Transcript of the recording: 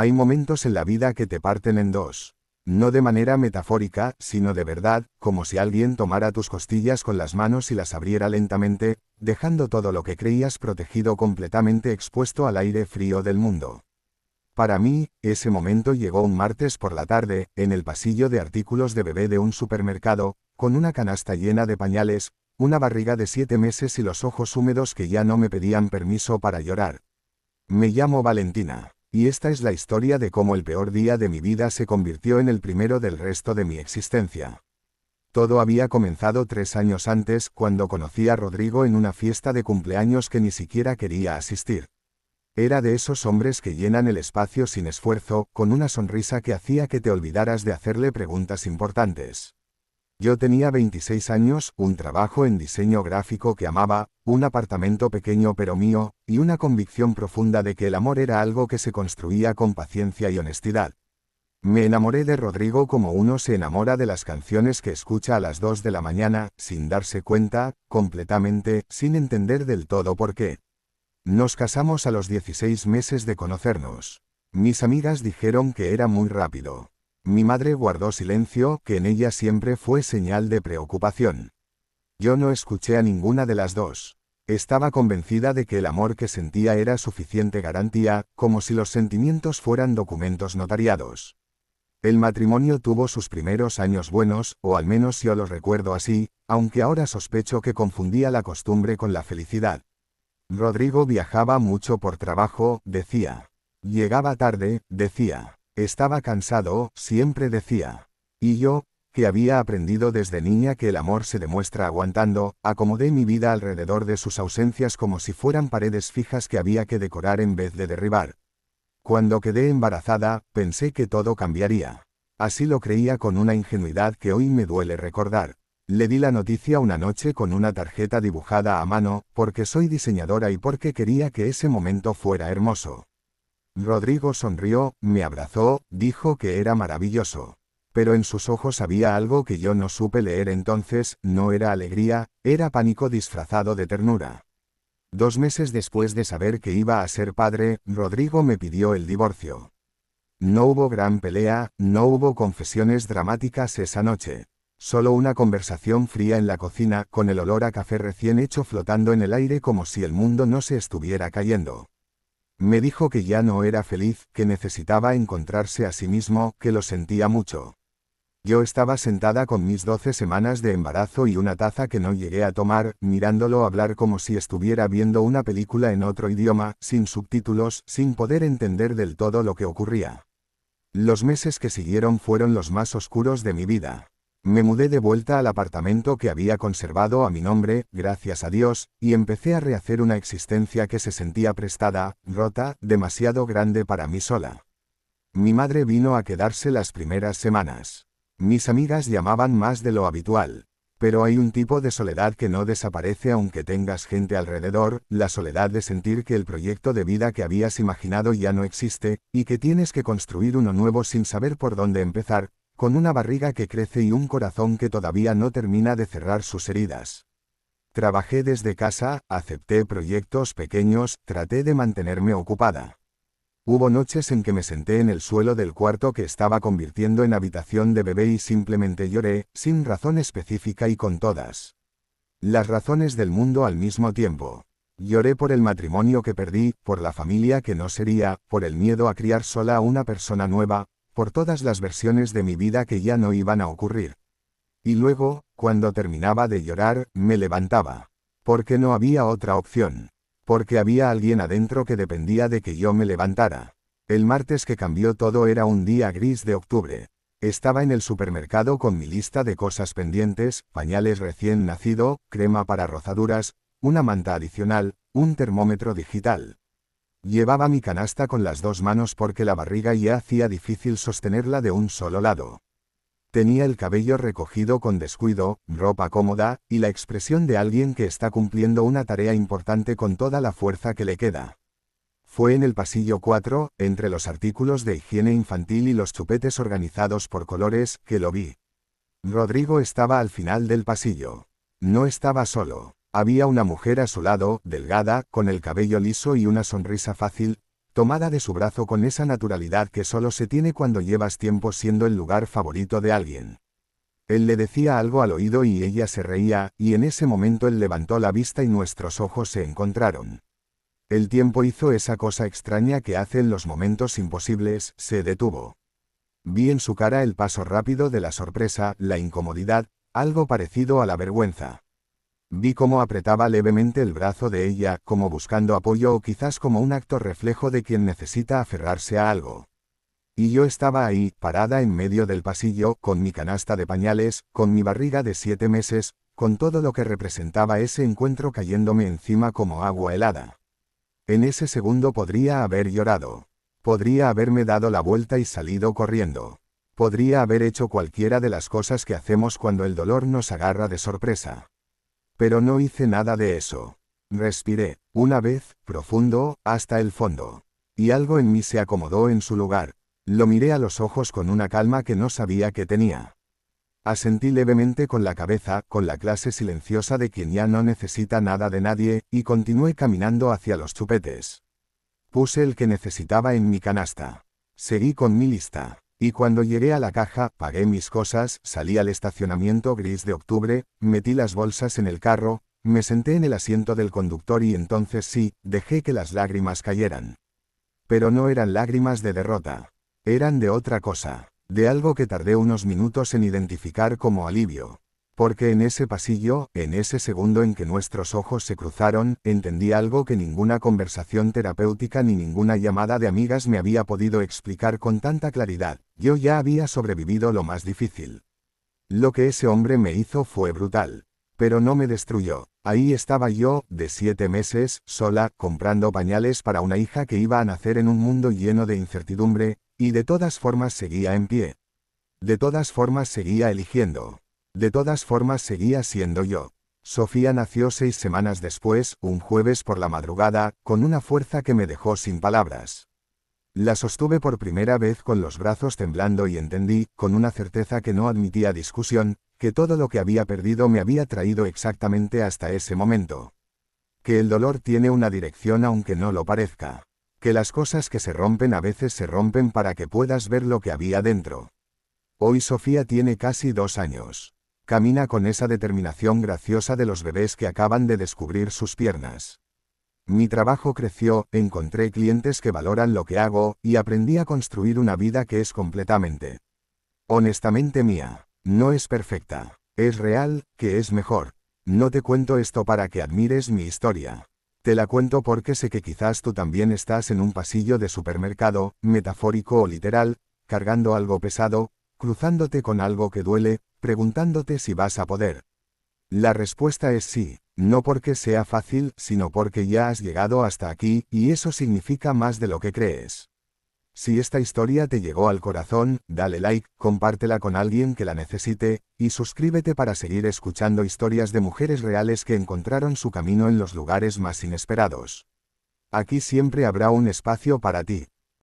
Hay momentos en la vida que te parten en dos. No de manera metafórica, sino de verdad, como si alguien tomara tus costillas con las manos y las abriera lentamente, dejando todo lo que creías protegido completamente expuesto al aire frío del mundo. Para mí, ese momento llegó un martes por la tarde, en el pasillo de artículos de bebé de un supermercado, con una canasta llena de pañales, una barriga de 7 meses y los ojos húmedos que ya no me pedían permiso para llorar. Me llamo Valentina. Y esta es la historia de cómo el peor día de mi vida se convirtió en el primero del resto de mi existencia. Todo había comenzado 3 años antes, cuando conocí a Rodrigo en una fiesta de cumpleaños que ni siquiera quería asistir. Era de esos hombres que llenan el espacio sin esfuerzo, con una sonrisa que hacía que te olvidaras de hacerle preguntas importantes. Yo tenía 26 años, un trabajo en diseño gráfico que amaba, un apartamento pequeño pero mío, y una convicción profunda de que el amor era algo que se construía con paciencia y honestidad. Me enamoré de Rodrigo como uno se enamora de las canciones que escucha a las 2 de la mañana, sin darse cuenta, completamente, sin entender del todo por qué. Nos casamos a los 16 meses de conocernos. Mis amigas dijeron que era muy rápido. Mi madre guardó silencio, que en ella siempre fue señal de preocupación. Yo no escuché a ninguna de las dos. Estaba convencida de que el amor que sentía era suficiente garantía, como si los sentimientos fueran documentos notariados. El matrimonio tuvo sus primeros años buenos, o al menos yo los recuerdo así, aunque ahora sospecho que confundía la costumbre con la felicidad. Rodrigo viajaba mucho por trabajo, decía. Llegaba tarde, decía. Estaba cansado, siempre decía. Y yo, que había aprendido desde niña que el amor se demuestra aguantando, acomodé mi vida alrededor de sus ausencias como si fueran paredes fijas que había que decorar en vez de derribar. Cuando quedé embarazada, pensé que todo cambiaría. Así lo creía con una ingenuidad que hoy me duele recordar. Le di la noticia una noche con una tarjeta dibujada a mano, porque soy diseñadora y porque quería que ese momento fuera hermoso. Rodrigo sonrió, me abrazó, dijo que era maravilloso. Pero en sus ojos había algo que yo no supe leer entonces, no era alegría, era pánico disfrazado de ternura. 2 meses después de saber que iba a ser padre, Rodrigo me pidió el divorcio. No hubo gran pelea, no hubo confesiones dramáticas esa noche. Solo una conversación fría en la cocina, con el olor a café recién hecho flotando en el aire como si el mundo no se estuviera cayendo. Me dijo que ya no era feliz, que necesitaba encontrarse a sí mismo, que lo sentía mucho. Yo estaba sentada con mis 12 semanas de embarazo y una taza que no llegué a tomar, mirándolo hablar como si estuviera viendo una película en otro idioma, sin subtítulos, sin poder entender del todo lo que ocurría. Los meses que siguieron fueron los más oscuros de mi vida. Me mudé de vuelta al apartamento que había conservado a mi nombre, gracias a Dios, y empecé a rehacer una existencia que se sentía prestada, rota, demasiado grande para mí sola. Mi madre vino a quedarse las primeras semanas. Mis amigas llamaban más de lo habitual. Pero hay un tipo de soledad que no desaparece aunque tengas gente alrededor, la soledad de sentir que el proyecto de vida que habías imaginado ya no existe, y que tienes que construir uno nuevo sin saber por dónde empezar, con una barriga que crece y un corazón que todavía no termina de cerrar sus heridas. Trabajé desde casa, acepté proyectos pequeños, traté de mantenerme ocupada. Hubo noches en que me senté en el suelo del cuarto que estaba convirtiendo en habitación de bebé y simplemente lloré, sin razón específica y con todas las razones del mundo al mismo tiempo. Lloré por el matrimonio que perdí, por la familia que no sería, por el miedo a criar sola a una persona nueva, por todas las versiones de mi vida que ya no iban a ocurrir. Y luego, cuando terminaba de llorar, me levantaba. Porque no había otra opción. Porque había alguien adentro que dependía de que yo me levantara. El martes que cambió todo era un día gris de octubre. Estaba en el supermercado con mi lista de cosas pendientes, pañales recién nacido, crema para rozaduras, una manta adicional, un termómetro digital. Llevaba mi canasta con las 2 manos porque la barriga ya hacía difícil sostenerla de un solo lado. Tenía el cabello recogido con descuido, ropa cómoda, y la expresión de alguien que está cumpliendo una tarea importante con toda la fuerza que le queda. Fue en el pasillo 4, entre los artículos de higiene infantil y los chupetes organizados por colores, que lo vi. Rodrigo estaba al final del pasillo. No estaba solo. Había una mujer a su lado, delgada, con el cabello liso y una sonrisa fácil, tomada de su brazo con esa naturalidad que solo se tiene cuando llevas tiempo siendo el lugar favorito de alguien. Él le decía algo al oído y ella se reía, y en ese momento él levantó la vista y nuestros ojos se encontraron. El tiempo hizo esa cosa extraña que hace en los momentos imposibles, se detuvo. Vi en su cara el paso rápido de la sorpresa, la incomodidad, algo parecido a la vergüenza. Vi cómo apretaba levemente el brazo de ella, como buscando apoyo o quizás como un acto reflejo de quien necesita aferrarse a algo. Y yo estaba ahí, parada en medio del pasillo, con mi canasta de pañales, con mi barriga de 7 meses, con todo lo que representaba ese encuentro cayéndome encima como agua helada. En ese segundo podría haber llorado. Podría haberme dado la vuelta y salido corriendo. Podría haber hecho cualquiera de las cosas que hacemos cuando el dolor nos agarra de sorpresa. Pero no hice nada de eso. Respiré, una vez, profundo, hasta el fondo. Y algo en mí se acomodó en su lugar. Lo miré a los ojos con una calma que no sabía que tenía. Asentí levemente con la cabeza, con la clase silenciosa de quien ya no necesita nada de nadie, y continué caminando hacia los chupetes. Puse el que necesitaba en mi canasta. Seguí con mi lista. Y cuando llegué a la caja, pagué mis cosas, salí al estacionamiento gris de octubre, metí las bolsas en el carro, me senté en el asiento del conductor y entonces sí, dejé que las lágrimas cayeran. Pero no eran lágrimas de derrota. Eran de otra cosa, de algo que tardé unos minutos en identificar como alivio. Porque en ese pasillo, en ese segundo en que nuestros ojos se cruzaron, entendí algo que ninguna conversación terapéutica ni ninguna llamada de amigas me había podido explicar con tanta claridad. Yo ya había sobrevivido lo más difícil. Lo que ese hombre me hizo fue brutal. Pero no me destruyó. Ahí estaba yo, de 7 meses, sola, comprando pañales para una hija que iba a nacer en un mundo lleno de incertidumbre, y de todas formas seguía en pie. De todas formas seguía eligiendo. De todas formas seguía siendo yo. Sofía nació 6 semanas después, un jueves por la madrugada, con una fuerza que me dejó sin palabras. La sostuve por primera vez con los brazos temblando y entendí, con una certeza que no admitía discusión, que todo lo que había perdido me había traído exactamente hasta ese momento. Que el dolor tiene una dirección aunque no lo parezca. Que las cosas que se rompen a veces se rompen para que puedas ver lo que había dentro. Hoy Sofía tiene casi 2 años. Camina con esa determinación graciosa de los bebés que acaban de descubrir sus piernas. Mi trabajo creció, encontré clientes que valoran lo que hago, y aprendí a construir una vida que es completamente, honestamente mía. No es perfecta. Es real, que es mejor. No te cuento esto para que admires mi historia. Te la cuento porque sé que quizás tú también estás en un pasillo de supermercado, metafórico o literal, cargando algo pesado, cruzándote con algo que duele, preguntándote si vas a poder. La respuesta es sí, no porque sea fácil, sino porque ya has llegado hasta aquí, y eso significa más de lo que crees. Si esta historia te llegó al corazón, dale like, compártela con alguien que la necesite, y suscríbete para seguir escuchando historias de mujeres reales que encontraron su camino en los lugares más inesperados. Aquí siempre habrá un espacio para ti.